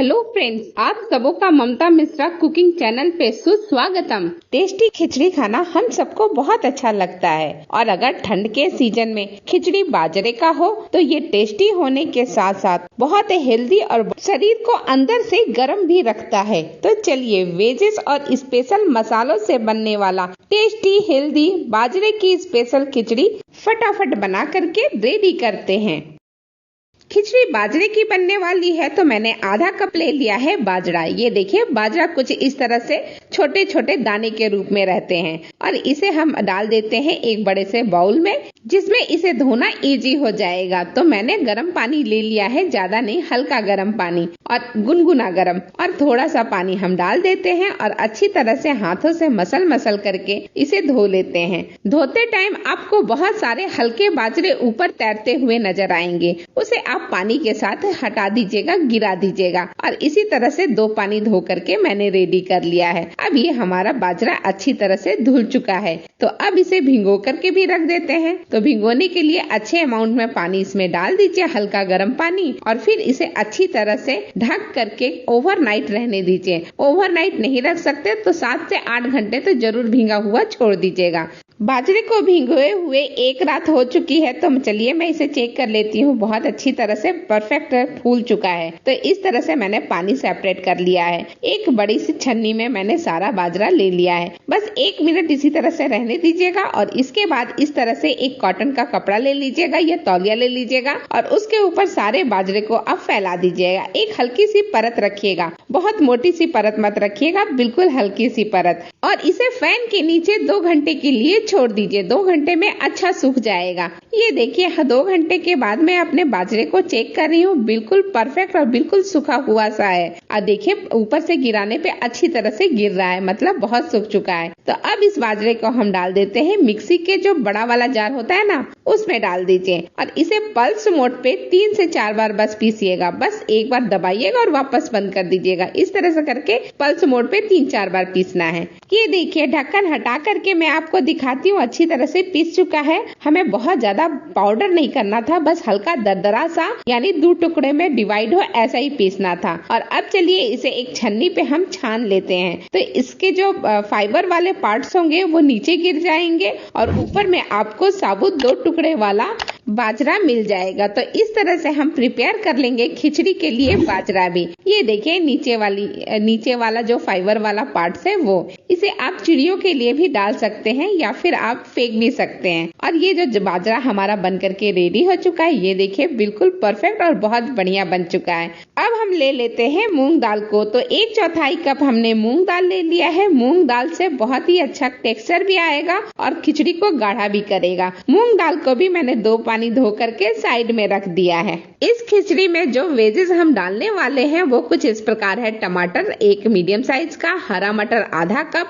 Hello friends, आप सबों का ममता मिश्रा कुकिंग चैनल पे सुस्वागतम। टेस्टी खिचड़ी खाना हम सबको बहुत अच्छा लगता है और अगर ठंड के सीजन में खिचड़ी बाजरे का हो तो ये टेस्टी होने के साथ साथ बहुत हेल्दी और शरीर को अंदर से गर्म भी रखता है। तो चलिए वेजेस और स्पेशल मसालों से बनने वाला टेस्टी हेल्दी बाजरे की स्पेशल खिचड़ी फटाफट बना करके रेडी करते हैं। खिचड़ी बाजरे की बनने वाली है तो मैंने आधा कप ले लिया है बाजरा। ये देखिए बाजरा कुछ इस तरह से छोटे छोटे दाने के रूप में रहते हैं और इसे हम डाल देते हैं एक बड़े से बाउल में जिसमें इसे धोना इजी हो जाएगा। तो मैंने गर्म पानी ले लिया है, ज्यादा नहीं, हल्का गर्म पानी और गुनगुना गर्म, और थोड़ा सा पानी हम डाल देते हैं और अच्छी तरह से हाथों से मसल मसल करके इसे धो लेते हैं। धोते टाइम आपको बहुत सारे हल्के बाजरे ऊपर तैरते हुए नजर आएंगे, उसे आप पानी के साथ हटा दीजिएगा, गिरा दीजिएगा। और इसी तरह से 2 पानी धो करके मैंने रेडी कर लिया है। अब ये हमारा बाजरा अच्छी तरह से धुल चुका है तो अब इसे भिगो करके भी रख देते हैं। तो भिगोने के लिए अच्छे अमाउंट में पानी इसमें डाल दीजिए, हल्का गर्म पानी, और फिर इसे अच्छी तरह से ढक करके ओवरनाइट रहने दीजिए। ओवरनाइट नहीं रख सकते तो 7 से 8 घंटे तो जरूर भींगा हुआ छोड़ दीजिएगा। बाजरे को भिगोए हुए 1 रात हो चुकी है तो चलिए मैं इसे चेक कर लेती हूँ। बहुत अच्छी तरह से परफेक्ट फूल चुका है। तो इस तरह से मैंने पानी सेपरेट कर लिया है। एक बड़ी सी छन्नी में मैंने सारा बाजरा ले लिया है। बस 1 मिनट इसी तरह से रहने दीजिएगा और इसके बाद इस तरह से एक कॉटन का कपड़ा ले लीजिएगा या तौलिया ले लीजिएगा और उसके ऊपर सारे बाजरे को अब फैला दीजिएगा। एक हल्की सी परत रखिएगा, बहुत मोटी सी परत मत रखिएगा, बिल्कुल हल्की सी परत, और इसे फैन के नीचे 2 घंटे के लिए छोड़ दीजिए। 2 घंटे में अच्छा सूख जाएगा। ये देखिए 2 घंटे के बाद मैं अपने बाजरे को चेक कर रही हूँ, बिल्कुल परफेक्ट और बिल्कुल सूखा हुआ सा है। और देखिए ऊपर से गिराने पे अच्छी तरह से गिर रहा है, मतलब बहुत सूख चुका है। तो अब इस बाजरे को हम डाल देते हैं मिक्सी के जो बड़ा वाला जार होता है ना, उसमें डाल दीजिए और इसे पल्स मोड पे 3 से 4 बार बस पीसिएगा। बस एक बार दबाइएगा और वापस बंद कर दीजिएगा। इस तरह से करके पल्स मोड पे 3-4 बार पीसना है। ये देखिए ढक्कन हटा करके मैं आपको दिखाती हूँ, अच्छी तरह से पीस चुका है। हमें बहुत ज्यादा पाउडर नहीं करना था, बस हल्का दरदरा सा, यानी 2 टुकड़े में डिवाइड हो ऐसा ही पीसना था। और अब चलिए इसे एक छन्नी पे हम छान लेते हैं। तो इसके जो फाइबर वाले पार्ट्स होंगे वो नीचे गिर जाएंगे और ऊपर में आपको साबुत 2 टुकड़े वाला बाजरा मिल जाएगा। तो इस तरह से हम प्रिपेयर कर लेंगे खिचड़ी के लिए बाजरा भी। ये देखिए नीचे वाला जो फाइबर वाला पार्ट्स है वो, इसे आप चिड़ियों के लिए भी डाल सकते हैं या फिर आप फेंक भी सकते हैं। और ये जो बाजरा हमारा बन करके रेडी हो चुका है, ये देखिए बिल्कुल परफेक्ट और बहुत बढ़िया बन चुका है। अब हम ले लेते हैं मूंग दाल को। तो 1/4 कप हमने मूंग दाल ले लिया है। मूंग दाल से बहुत ही अच्छा टेक्सचर भी आएगा और खिचड़ी को गाढ़ा भी करेगा। मूंग दाल को भी मैंने 2 पानी धो करके साइड में रख दिया है। इस खिचड़ी में जो वेजेस हम डालने वाले हैं वो कुछ इस प्रकार है। टमाटर 1 मीडियम साइज का, हरा मटर आधा कप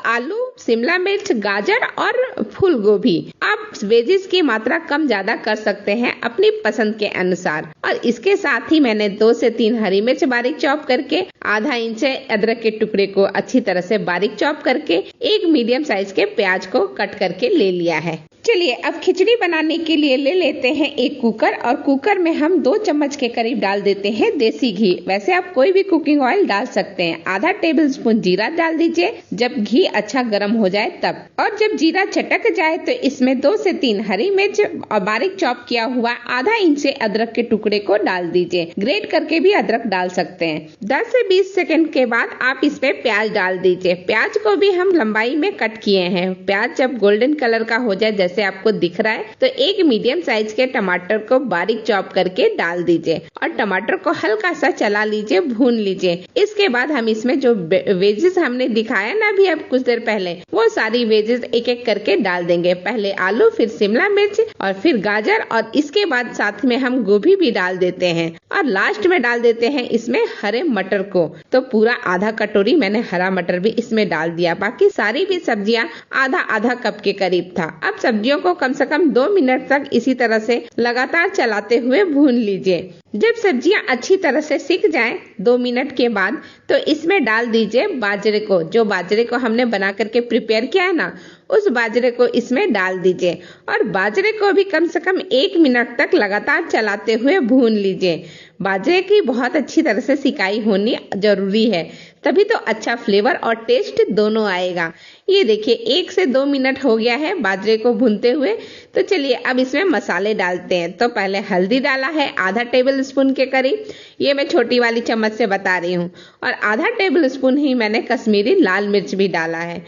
आलू, शिमला मिर्च, गाजर और फूल गोभी। आप वेजेस की मात्रा कम ज्यादा कर सकते हैं अपनी पसंद के अनुसार। और इसके साथ ही मैंने 2 से 3 हरी मिर्च बारीक चॉप करके, आधा इंच अदरक के टुकड़े को अच्छी तरह से बारीक चॉप करके, 1 मीडियम साइज के प्याज को कट करके ले लिया है। चलिए अब खिचड़ी बनाने के लिए ले लेते हैं एक कुकर और कुकर में हम 2 चम्मच के करीब डाल देते हैं देसी घी। वैसे आप कोई भी कुकिंग ऑयल डाल सकते हैं। आधा टेबलस्पून जीरा डाल दीजिए जब घी अच्छा गर्म हो जाए तब। और जब जीरा चटक जाए तो इसमें 2 से 3 हरी मिर्च और बारीक चॉप किया हुआ आधा इंच अदरक के टुकड़े को डाल दीजिए। ग्रेट करके भी अदरक डाल सकते हैं। 10 से 20 सेकंड के बाद आप इसमें प्याज डाल दीजिए। प्याज को भी हम लंबाई में कट किए हैं। प्याज जब गोल्डन कलर का हो जाए जैसे आपको दिख रहा है तो 1 मीडियम साइज के टमाटर को बारीक चॉप करके डाल दीजिए और टमाटर को हल्का सा चला लीजिए, भून लीजिए। इसके बाद हम इसमें जो वेजेस हमने दिखाया ना अभी अब कुछ देर पहले, वो सारी वेजेस एक एक करके डाल देंगे। पहले आलू, फिर शिमला मिर्च और फिर गाजर, और इसके बाद साथ में हम गोभी भी डाल देते हैं और लास्ट में डाल देते हैं इसमें हरे मटर को। तो पूरा आधा कटोरी मैंने हरा मटर भी इसमें डाल दिया। बाकी सारी भी सब्जियां आधा कप के करीब था। अब सब्जियों को कम से कम 2 मिनट तक इसी तरह से लगातार चलाते हुए भून लीजिए। जब सब्जियां अच्छी तरह से सिक जाएं 2 मिनट के बाद, तो इसमें डाल दीजिए बाजरे को। जो बाजरे को हमने बना करके प्रिपेयर किया है ना, उस बाजरे को इसमें डाल दीजिए और बाजरे को भी कम से कम 1 मिनट तक लगातार चलाते हुए भून लीजिए। बाजरे की बहुत अच्छी तरह से सिकाई होनी जरूरी है, तभी तो अच्छा फ्लेवर और टेस्ट दोनों आएगा। ये देखिए 1 से 2 मिनट हो गया है बाजरे को भूनते हुए। तो चलिए अब इसमें मसाले डालते हैं। तो पहले हल्दी डाला है आधा टेबल स्पून के करीब, ये मैं छोटी वाली चम्मच से बता रही हूँ। और आधा टेबल स्पून ही मैंने कश्मीरी लाल मिर्च भी डाला है।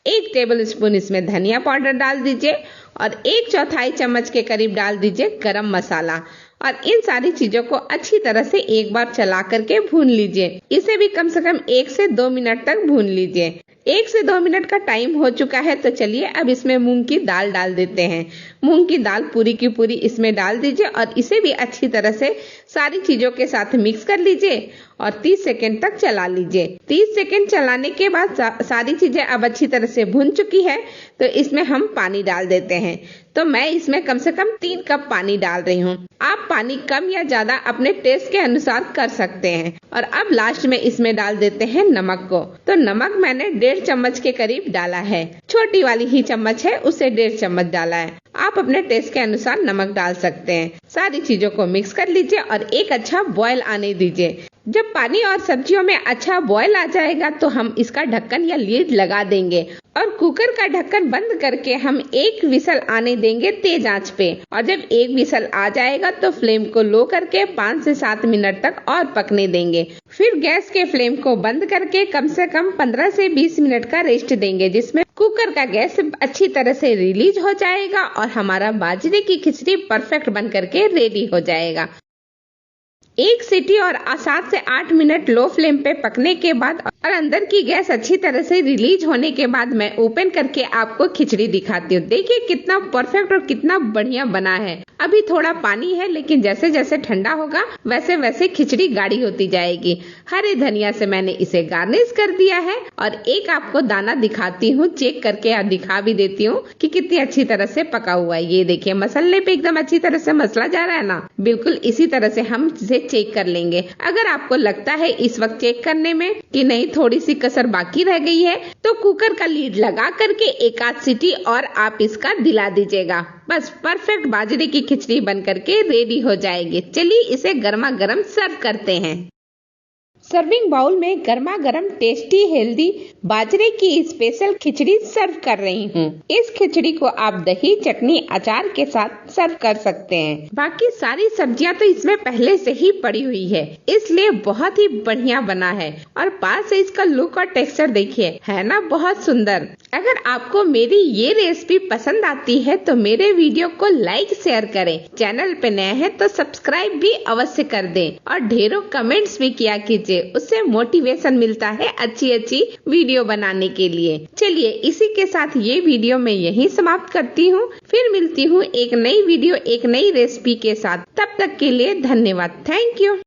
1 टेबल स्पून इसमें धनिया पाउडर डाल दीजिए और 1/4 चम्मच के करीब डाल दीजिए गरम मसाला। और इन सारी चीजों को अच्छी तरह से एक बार चला करके भून लीजिए। इसे भी कम से कम 1 से 2 मिनट तक भून लीजिए। 1 से 2 मिनट का टाइम हो चुका है। तो चलिए अब इसमें मूंग की दाल डाल देते हैं। मूंग की दाल पूरी की पूरी इसमें डाल दीजिए और इसे भी अच्छी तरह से सारी चीजों के साथ मिक्स कर लीजिए और 30 सेकंड तक चला लीजिए। 30 सेकंड चलाने के बाद सारी चीजें अब अच्छी तरह से भुन चुकी है। तो इसमें हम पानी डाल देते हैं। तो मैं इसमें कम से कम 3 कप पानी डाल रही हूँ। आप पानी कम या ज्यादा अपने टेस्ट के अनुसार कर सकते हैं। और अब लास्ट में इसमें डाल देते हैं नमक को। तो नमक मैंने 1.5 चम्मच के करीब डाला है। छोटी वाली ही चम्मच है, उससे 1.5 चम्मच डाला है। आप अपने टेस्ट के अनुसार नमक डाल सकते हैं। सारी चीजों को मिक्स कर लीजिए और एक अच्छा बॉयल आने दीजिए। जब पानी और सब्जियों में अच्छा बॉयल आ जाएगा तो हम इसका ढक्कन या लीड लगा देंगे और कुकर का ढक्कन बंद करके हम 1 विसल आने देंगे तेज आंच पे। और जब 1 विसल आ जाएगा तो फ्लेम को लो करके 5 से 7 मिनट तक और पकने देंगे। फिर गैस के फ्लेम को बंद करके कम से कम 15 से 20 मिनट का रेस्ट देंगे, जिसमें कुकर का गैस अच्छी तरह से रिलीज हो जाएगा और हमारा बाजरे की खिचड़ी परफेक्ट बन करके रेडी हो जाएगा। 1 सीटी और 7 से 8 मिनट लो फ्लेम पे पकने के बाद और अंदर की गैस अच्छी तरह से रिलीज होने के बाद मैं ओपन करके आपको खिचड़ी दिखाती हूँ। देखिए कितना परफेक्ट और कितना बढ़िया बना है। अभी थोड़ा पानी है, लेकिन जैसे जैसे ठंडा होगा वैसे वैसे खिचड़ी गाढ़ी होती जाएगी। हरे धनिया से मैंने इसे गार्निश कर दिया है और एक आपको दाना दिखाती हूँ, चेक करके दिखा भी देती हूँ कि कितनी अच्छी तरह से पका हुआ है। ये देखिए मसाले पे एकदम अच्छी तरह से मसला जा रहा है ना, बिल्कुल इसी तरह से हम इसे चेक कर लेंगे। अगर आपको लगता है इस वक्त चेक करने में कि नहीं थोड़ी सी कसर बाकी रह गई है, तो कुकर का लीड लगा करके 1 आध सीटी और आप इसका दिला दीजिएगा। बस परफेक्ट बाजरे की खिचड़ी बन करके रेडी हो जाएगी। चलिए इसे गर्मा गर्म सर्व करते हैं। सर्विंग बाउल में गर्मा गर्म टेस्टी हेल्दी बाजरे की स्पेशल खिचड़ी सर्व कर रही हूँ। इस खिचड़ी को आप दही चटनी अचार के साथ सर्व कर सकते हैं। बाकी सारी सब्जियां तो इसमें पहले से ही पड़ी हुई है, इसलिए बहुत ही बढ़िया बना है। और पास से इसका लुक और टेक्सचर देखिए, है ना बहुत सुंदर। अगर आपको मेरी ये रेसिपी पसंद आती है तो मेरे वीडियो को लाइक शेयर करें। चैनल पे नए हैं तो सब्सक्राइब भी अवश्य कर दें और ढेरों कमेंट्स भी किया कीजिए, उससे मोटिवेशन मिलता है अच्छी अच्छी वीडियो बनाने के लिए। चलिए इसी के साथ ये वीडियो मैं यहीं समाप्त करती हूँ। फिर मिलती हूँ एक नई वीडियो एक नई रेसिपी के साथ। तब तक के लिए धन्यवाद। Thank you.